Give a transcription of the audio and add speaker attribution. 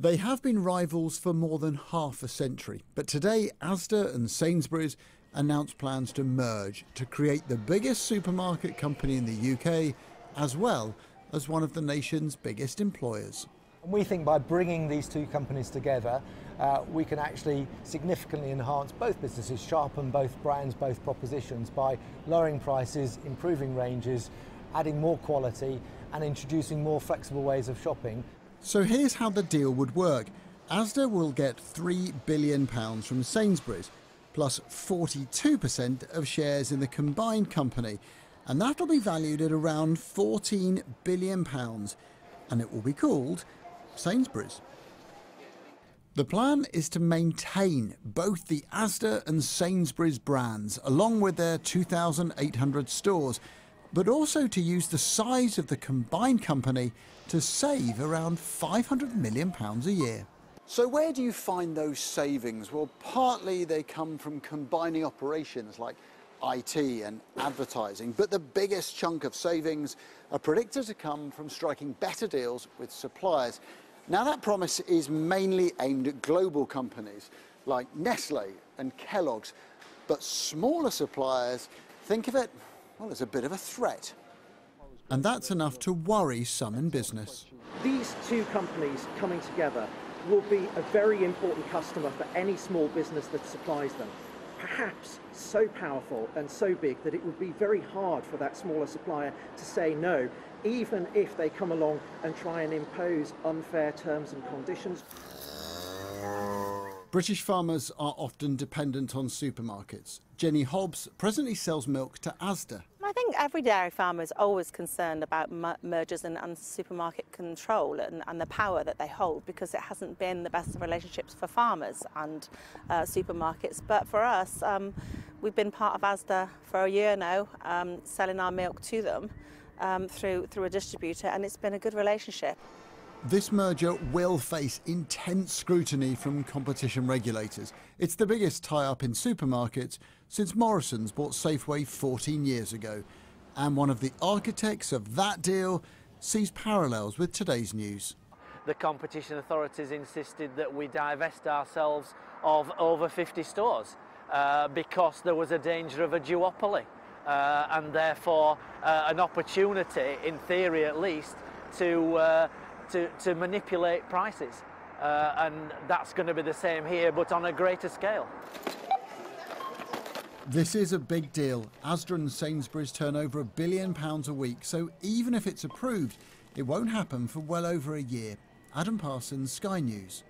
Speaker 1: They have been rivals for more than half a century, but today Asda and Sainsbury's announced plans to merge to create the biggest supermarket company in the UK, as well as one of the nation's biggest employers.
Speaker 2: And we think by bringing these two companies together, we can actually significantly enhance both businesses, sharpen both brands, both propositions by lowering prices, improving ranges, adding more quality and introducing more flexible ways of shopping.
Speaker 1: So here's how the deal would work. Asda will get £3 billion from Sainsbury's, plus 42% of shares in the combined company, and that'll be valued at around £14 billion, and it will be called Sainsbury's. The plan is to maintain both the Asda and Sainsbury's brands, along with their 2,800 stores, but also to use the size of the combined company to save around £500 million a year. So where do you find those savings? Well, partly they come from combining operations like IT and advertising, but the biggest chunk of savings are predicted to come from striking better deals with suppliers. Now, that promise is mainly aimed at global companies like Nestle and Kellogg's, but smaller suppliers think of it, well, as a bit of a threat. And that's enough to worry some in business.
Speaker 3: These two companies coming together will be a very important customer for any small business that supplies them. Perhaps so powerful and so big that it would be very hard for that smaller supplier to say no, even if they come along and try and impose unfair terms and conditions.
Speaker 1: British farmers are often dependent on supermarkets. Jenny Hobbs presently sells milk to Asda.
Speaker 4: I think every dairy farmer is always concerned about mergers and supermarket control and the power that they hold, because it hasn't been the best of relationships for farmers and supermarkets. But for us, we've been part of Asda for a year now, selling our milk to them through a distributor, and it's been a good relationship.
Speaker 1: This merger will face intense scrutiny from competition regulators. It's the biggest tie-up in supermarkets since Morrison's bought Safeway 14 years ago. And one of the architects of that deal sees parallels with today's news.
Speaker 5: The competition authorities insisted that we divest ourselves of over 50 stores because there was a danger of a duopoly and therefore an opportunity, in theory at least, to manipulate prices, and that's going to be the same here, but on a greater scale.
Speaker 1: This is a big deal. Asda and Sainsbury's turn over £1 billion a week, so even if it's approved, it won't happen for well over a year. Adam Parsons, Sky News.